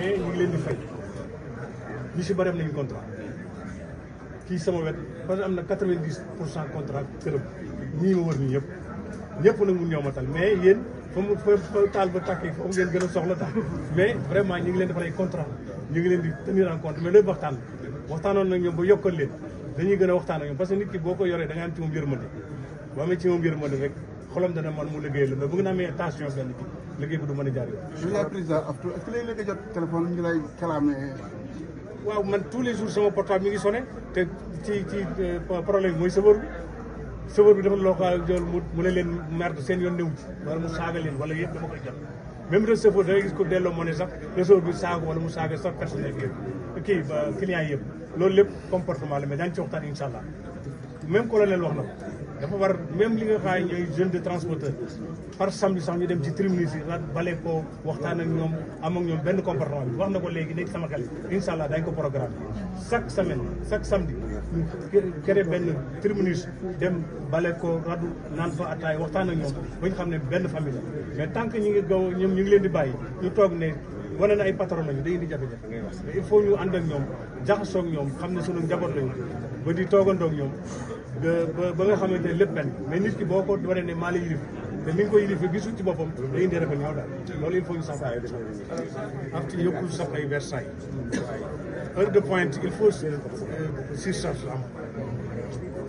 mais ñu ngi leen di fay ñu si bëri am nañu contrat kii sama wet parce que am na 90% contrat këram ñii ma wër nii ñëpp nag mun ñoo ma tal mais yéen fa taal ba tàkkee foofu ngeen gën a soxla tax mais vraiment ñu ngi leen defal ay contrat ñu ngi leen di tenir en compte mais léegi waxtaanoon nag ñoom ba yokkal leen dañuy gën a waxtaan ak ñoom parce que nit ki boo ko yoree da nga am ci moom yërmande boo amee ci moom yërmande rek xolam dana man mu liggéey la mais bu nga amee attention benn ki liggéey bi du mën a jaar yoon. monsieur le président Abdou est-ce que léegi nga jot téléphone ñu lay kalaame. waaw man tous les jours sama portable mi ngi sonné te ci problème bi mooy chauffeur bi dafa loo xam mu ne leen merde seen yoon newu ci wala mu saaga leen wala yëpp dama koy jot même le chauffeur da ngay gis ko delloo moo ne sax chauffeur bi saaga wala mu saaga sax personnel bi yëpp kii client yëpp loolu lépp comportement la mais daañu ci waxtaan incha allah même colonel wax na ko dafa war même li nga xaay ñooy jeune de transporteur par samedi sax ñu dem ci terminus yi bale ko waxtaan ak ñoom am ak ñoom benn comportement bi wax na ko léegi nekk sama xel incha allah dañ ko programme chaque semaine chaque samedi ñu créé benn terminus dem bale ko radu naan fa ataay waxtaan ak ñoom ba ñu xam ne benn famille la mais tant que ñu ngi gaw ñoom ñu ngi leen di bàyyi ñu toog ne wane na ay patron lañu day indi jafe-jafe mais il faut ñu ànd ak ñoom jaxasoo ak ñoom xam ne sunu njaboot lañu ba di toogandoo ak ñoom ba nga xamante ne lépp benn mais nit ki boo ko waree ne maa la yilif te ni nga ko yilifee gisul ci boppam day indi rébellion daal loolu il faut ñu sax afti yokkul sax ay Versailles heure de pointe il faut surcharge am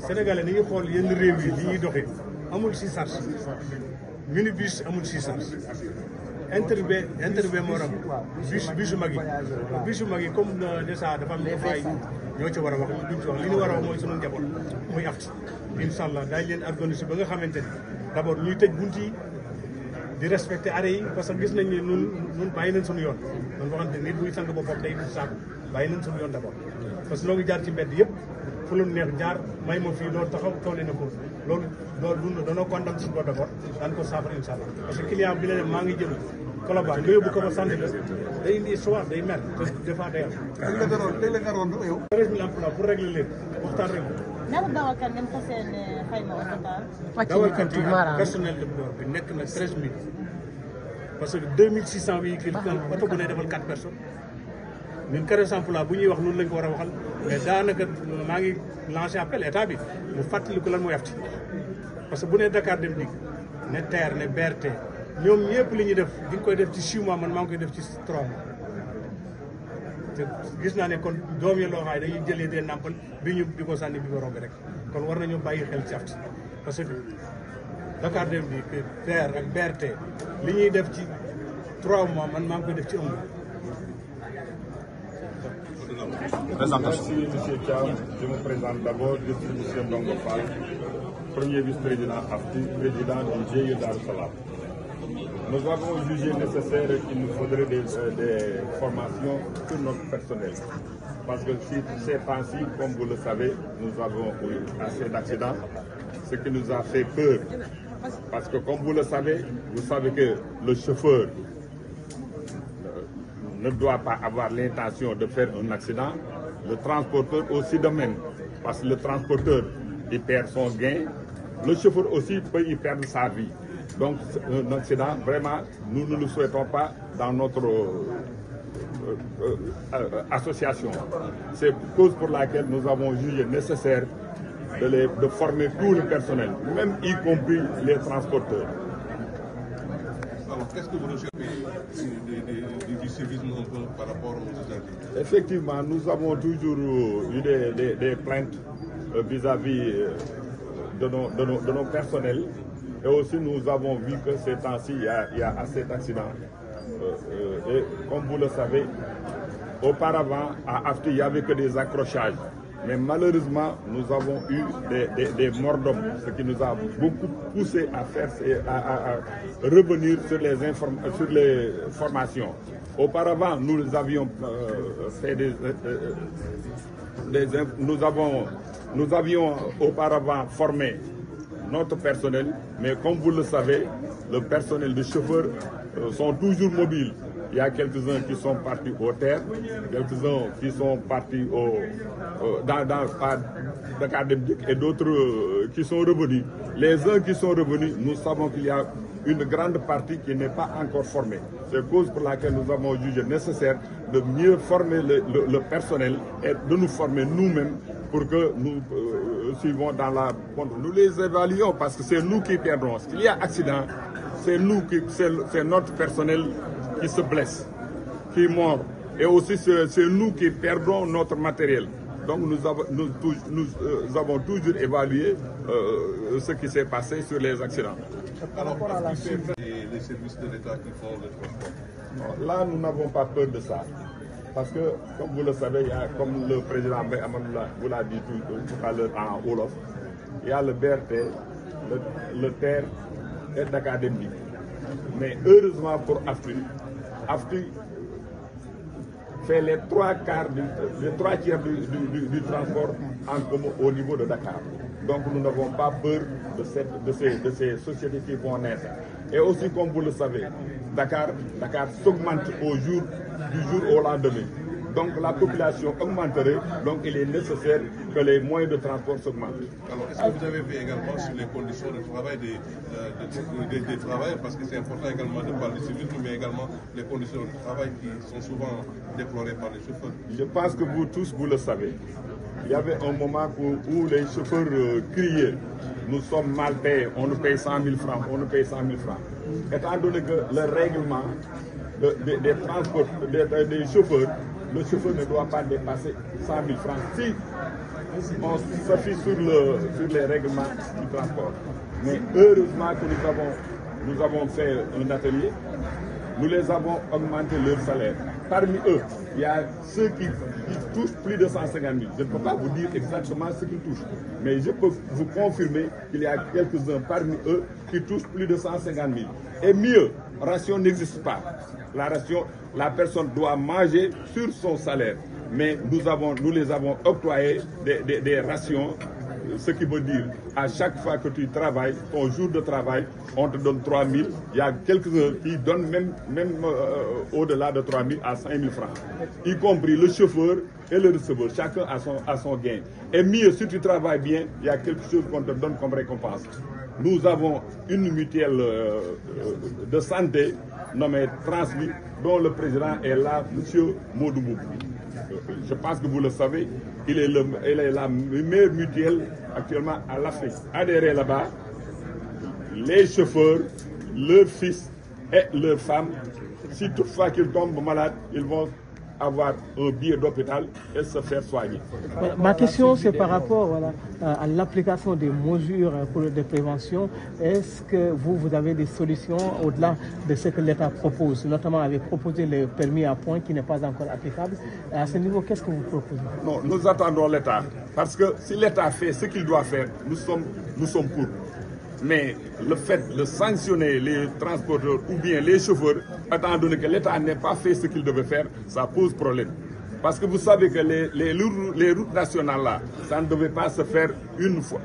sénégalais nañuy xool yenn réew yi li ñuy doxee amul surcharge minibus amul surcharge interbe moo ram bisu mag yi comme déjà dafa am ay ñoo ci war a wax duñ ci wax li ñu war a wax mooy sunu njaboot muy afti incha allah daañu leen organiser ba nga xamante ni d'abord ñuy tëj bunt yi di respecter arrêt yi parce que gis nañ ne nun bàyyi nañ suñu yoon man waxante nit buy sang boppam day def saako bàyyi nañ suñu yoon d'abord parce que noo ngi jaar ci mbedd yëpp fu lu neex jaar may ma fii loolu taxaw toole na ko loolu danoo condamné suñu bopp d'abord daan ko saafara incha allah parce que client bi la ne maa ngi jëm Colobane nga yóbbu ko ba sant la day indi histoire day mer te des fois day am. léegi la nga rondu yow. 13000 emplois pour régler leen waxtaan rek. ñaata dawalkat ngeen fas yéene xayma au total. dawalkat yi personnel de bord bi nekk na 13000 parce que 2600 véhicules oto bu ne defal 4 personnes ñun 40 emplois bu ñuy wax noonu lañ ko war a waxal mais daanaka maa ngi lancé appel état bi mu fàttali ko lan mooy afti parce que bu ne Dakar dem dig ne TER ne BRT ñoom ñëpp li ñuy def di nga koy def ci 6 mois man maa ngi koy def ci 3 mois te gis naa ne kon doom yi loo xaay dañuy jëlee dee nàmpal bi ñu di ko sànni bi ko romb rek kon war nañu bàyyi xel ci afti parce que Dakar dem di TER ak BRT li ñuy def ci 3 mois man maa ngi koy def ci 1 mois. Merci M. Thiam. Je me présente d'abord, je suis M. Ndongo Fall, premier vice-président AFTI, président du GIE Dar es Salaam. Nous avons jugé nécessaire qu'il nous faudrait des formations pour notre personnel. Parce que ces temps-ci, comme vous le savez, nous avons eu assez d'accidents, ce qui nous a fait peur. Parce que comme vous savez que le chauffeur ne doit pas avoir l'intention de faire un accident. Le transporteur aussi de même, parce que le transporteur, il perd son gain. Le chauffeur aussi peut y perdre sa vie. Donc, un accident, vraiment, nous ne le souhaitons pas dans notre association. C'est cause pour laquelle nous avons jugé nécessaire de former tout le personnel, même y compris les transporteurs. Alors, qu'est-ce que vous recherchez du civisme un peu par rapport aux usagers? Effectivement, nous avons toujours eu des plaintes vis-à-vis de nos personnels. Et aussi, nous avons vu que ces temps-ci, il y a assez d'accidents. Et comme vous le savez, auparavant, à AFTI, il n'y avait que des accrochages. Mais malheureusement, nous avons eu des morts d'hommes, ce qui nous a beaucoup poussé à revenir sur les formations. Auparavant, nous avions fait nous avions auparavant formé notre personnel, mais comme vous le savez, le personnel de chauffeurs sont toujours mobiles. Il y a quelques-uns qui sont partis aux terres, quelques-uns qui sont partis dans Dakar et d'autres qui sont revenus. Les uns qui sont revenus, nous savons qu'il y a une grande partie qui n'est pas encore formée. C'est cause pour laquelle nous avons jugé nécessaire de mieux former le personnel et de nous former nous-mêmes pour que nous suivons dans la... Nous les évaluons parce que c'est nous qui perdrons. S'il y a accident, c'est notre personnel qui se blesse, qui mord. Et aussi c'est nous qui perdons notre matériel. Donc nous avons toujours évalué ce qui s'est passé sur les accidents. Alors, est-ce que c'est les services de l'État qui font le transport? Là, nous n'avons pas peur de ça. Parce que, comme vous le savez, comme le président Amadou vous l'a dit tout à l'heure en Wolof, il y a le BRT, le TER et l'Académie. Mais heureusement pour AFTU fait les trois tiers du transport en commun au niveau de Dakar. Donc nous n'avons pas peur de ces sociétés qui vont naître. Et aussi, comme vous le savez, Dakar s'augmente du jour au lendemain. Donc la population augmenterait, donc il est nécessaire que les moyens de transport s'augmentent. Alors, est-ce que vous avez vu également sur les conditions de travail des travailleurs, parce que c'est important également de parler du civisme, mais également les conditions de travail qui sont souvent déplorées par les chauffeurs? Je pense que vous tous, vous le savez. Il y avait un moment où les chauffeurs criaient, nous sommes mal payés, on nous paye 100 000 francs, on nous paye 100 000 francs. Étant donné que le règlement des transports, des chauffeurs, le chauffeur ne doit pas dépasser 100 000 francs si on s'appuie sur les règlements du transport. Mais heureusement que nous avons fait un atelier, nous les avons augmenté leur salaire. Parmi eux, il y a ceux qui touchent plus de 150 000. Je ne peux pas vous dire exactement ce qu'ils touchent, mais je peux vous confirmer qu'il y a quelques-uns parmi eux qui touchent plus de 150 000. Et mieux, ration n'existe pas. La ration, la personne doit manger sur son salaire. Mais nous les avons octroyé des rations, ce qui veut dire à chaque fois que tu travailles, ton jour de travail, on te donne 3 000. Il y a quelques-uns qui donnent même au-delà de 3 000 à 5 000 francs, y compris le chauffeur et le receveur. Chacun a son gain. Et mieux, si tu travailles bien, il y a quelque chose qu'on te donne comme récompense. Nous avons une mutuelle de santé nommée Transmi, dont le président est là, M. Modoubou. Je pense que vous le savez, il est la meilleure mutuelle actuellement à l'Afrique. Adhérez là-bas, les chauffeurs, leurs fils et leurs femmes, si toutefois qu'ils tombent malades, ils vont avoir un billet d'hôpital et se faire soigner. Ma question, c'est par rapport à l'application des mesures de prévention. Est-ce que vous avez des solutions au-delà de ce que l'État propose? Notamment, avec proposé le permis à points qui n'est pas encore applicable. À ce niveau, qu'est-ce que vous proposez? Non, nous attendons l'État. Parce que si l'État fait ce qu'il doit faire, nous sommes pour. Mais le fait de sanctionner les transporteurs ou bien les chauffeurs, étant donné que l'État n'a pas fait ce qu'il devait faire, ça pose problème. Parce que vous savez que les routes nationales là, ça ne devait pas se faire une fois,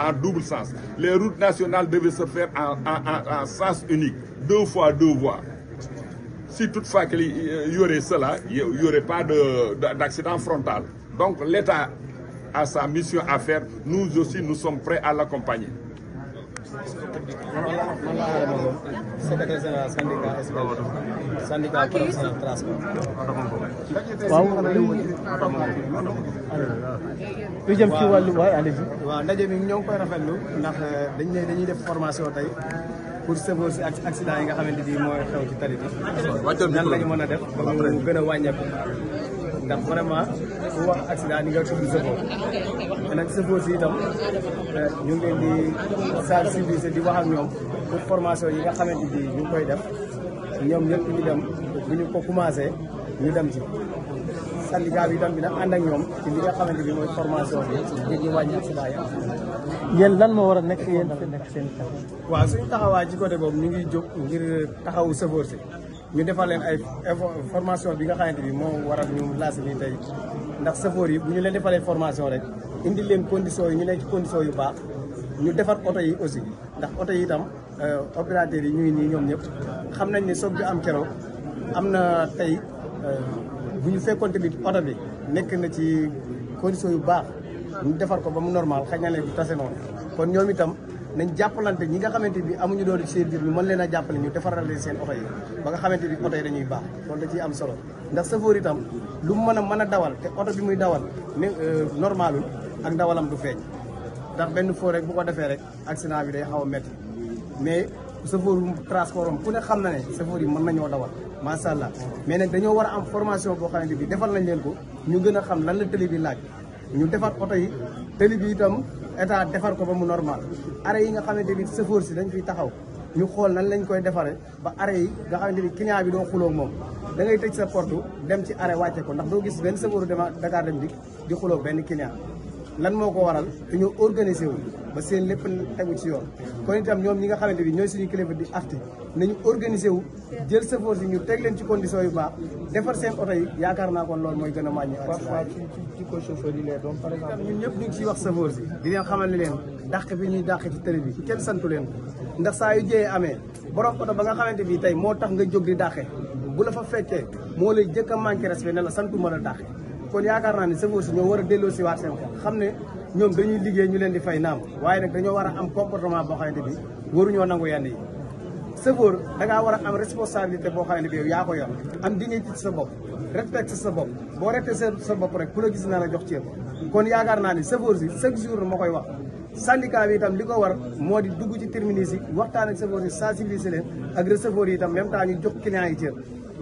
en double sens. Les routes nationales devaient se faire en sens unique, 2 fois 2 voies. Si toutefois qu'il y aurait cela, il n'y aurait pas d'accident frontal. Donc l'État a sa mission à faire, nous aussi nous sommes prêts à l'accompagner. Secrétaire général syndicat professionnel transport. lu jëm ci wàllu waay allez-y. waaw ndaje bi ñoo ngi koy rafetlu ndax dañuy def formation tey pour savoir si accident yi nga xamante ni mooy xew ci tali bi. nan la ñu mën a def ba mu gën a wàññeeku. ndax vraiment bu wax accident ni nga tudd sëfoo te nag sëfoo si itam ñu ngi leen di sensibiliser di wax ak ñoom pour formation yi nga xamante ni ñu ngi koy def ñoom ñëpp ñu dem bu ñu ko commencé ñu dem ci syndicat bi itam dina ànd ak ñoom ci li nga xamante ni mooy formation bi ngir ñu wàññi accident yi. yéen lan moo war a nekk yéen nekk seen taxaw. waaw suñu taxawaay ci côté boobu ñu ngi jóg ngir taxawu sëfoor si. ñu defal leen ay formation bi nga xamante ni moo waral ñu lancé nii tey ndax safoor yi bu ñu leen defalee formation rek indi leen conditions yi ñu nekk ci conditions yu baax ñu defar oto yi aussi ndax oto yi itam opérateurs yi ñuy nii ñoom ñëpp xam nañ ne soog bi am keroog am na tey bu ñu fekkoon tamit oto bi nekk na ci conditions yu baax ñu defar ko ba mu normal xëy na leen du tase noonu kon ñoom itam nañ jàppalante ñi nga xamante bi amuñu doon ci seen biir ñu mën leen a jàppale ñu defaral leen seen oto yi ba nga xamante bi oto yi dañuy baax loolu da ciy am solo ndax chauffeur itam lu mu mën a dawal te oto bi muy dawal ne normalul ak dawalam du feeñ ndax benn foo rek bu ko defee rek accident bi day xaw a métti mais chauffeur transport am ku ne xam na ne chauffeur yi mën nañoo dawal macha allah mais nag dañoo war a am formation boo xamante bi defal nañ leen ko ñu gën a xam lan la télé bi laaj ñu defar oto yi télé bi itam état defar ko ba mu normal arrêt yi nga xamante ni chauffeur si dañ fiy taxaw ñu xool nan lañ koy defaree ba arrêt yi nga xamante ni client bi doo xuloo moom da ngay tëj sa porte dem ci arrêt wàcce ko ndax doo gis benn chauffeur dema Dakar dem di xuloo benn client lan moo ko waral te ñu organisé wu ba seen lépp tegu ci yoon kon itam ñoom ñi nga xamante ni ñooy suñu kilifa di afti nañu organisé wu jël chauffeur si ñu teg leen ci condition yu baax defar seen oto yi yaakaar naa kon loolu mooy gën a wàññi parfois ci ko chauffeur yi lay doon par exemple ñun ñëpp ñu ngi ciy wax chauffeur si di leen xamal ne leen dàq bi ñuy dàq ci télé bi kenn santu leen ko ndax saa yu jëyee amee borom oto ba nga xamante bi tey moo tax nga jóg di dàqe bu la fa fekkee moo lay jëkk a manqué respect ne la santu mën a dàqe kon yaakaar naa ne chauffeur si ñoo war a delloo si waat seen ko xam ne ñoom dañuy liggéey ñu leen di fay naam waaye nag dañoo war a am comportement boo xamante bi waruñoo nangu yenn yi chauffeur da ngaa war a am responsabilité boo xamante bi yow yaa ko yor am dignité ci sa bopp respecté sa bopp boo respecté sa bopp rek ku la gis na la jox ceeb kon yaakaar naa ni chauffeur si chaque jour ma koy wax syndicat bi itam li ko war moo di dugg ci terminus yi waxtaan ak chauffeur yi sensibiliser leen ak receveur yi itam même temps ñu jox client yi ceeb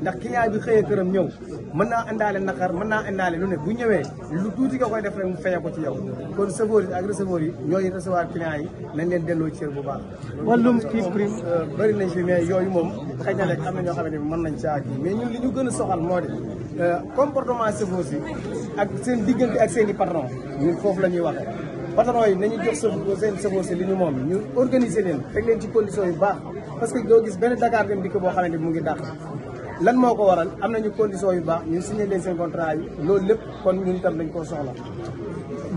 ndax client bi xëyee këram ñëw mën naa indaale naqar mën naa indaale lu ne bu ñëwee lu tuuti nga koy def rek mu feye ko ci yow kon chauffeur yi ak receveur yi ñooy recevoir client yi nañ leen delloo cër bu baax wàllum kii prime bëri nañ fi mais yooyu moom xëy na rek am na ñoo xamante ni mën nañ caa kii mais ñun li ñu gën a soxal moo di comportement chauffeur yi ak seen diggante ak seen i patron ñun foofu la ñuy waxee patron yi nañu jox seen chauffeur si li ñu moom ñu organiser leen teg leen ci condition yu baax parce que doo gis benn Dakar dem dikk boo xamante ni mu ngi dàq lan moo ko waral am nañu condition yu baax ñu signé leen seen contrat yi loolu lépp kon ñun itam dañ koo soxla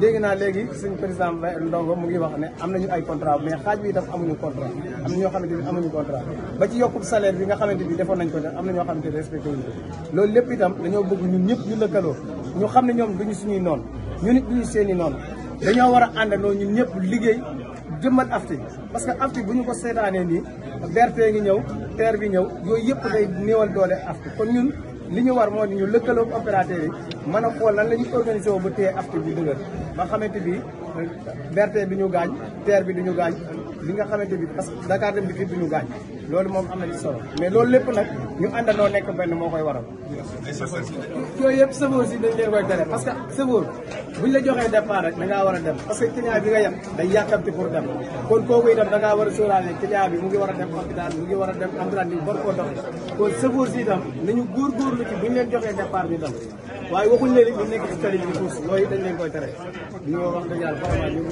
dégg naa léegi suñu président Ndongo mu ngi wax ne am nañu ay contrat mais xaaj bi itam amuñu contrat am na ñoo xamante ni amuñu contrat ba ci yokkub salaire bi nga xamante ni defoon nañ ko def am na ñoo xamante ni respecté wuñu ko loolu lépp itam dañoo bëgg ñun ñëpp ñu lëkkaloo ñu xam ne ñoom duñu suñuy noonu ñu nit duñu seen i noonu dañoo war a àndandoo ñun ñëpp liggéey jëmmal afti parce que afti bu ñu ko seetaanee nii BRT ngi ñëw TER bi ñëw yooyu yëpp day néewal doole afti kon ñun li ñu war moo di ñu lëkkaloo opérateur yi mën a xool lan la ñuy organisé woo ba téye afti bi dëgër ba xamante bi BRT bi ñu gaañ TER bi du ñu gaañ li nga xamante bi parce que Dakar dem bi du ñu gaañ loolu moom am na ci solo mais loolu lépp nag ñu àndandoo nekk benn moo koy waral yooyu yëpp chauffeur si dañ leen koy tere parce que chauffeur buñ la joxee départ rek da ngaa war a dem parce que client bi nga yem day yàkkamti pour dem kon kooku itam da ngaa war a sóoraale client bi mu ngi war a dem hôpital mu ngi war a dem ambulance bi war koo doxee kon chauffeur si itam nañu góorgóorlu ci buñ leen joxee départ ñu dem waaye waxuñ leen ñu nekk ci tali bi tuus yooyu dañ leen koy tere ñu wax dëgg yàlla vraiment ñu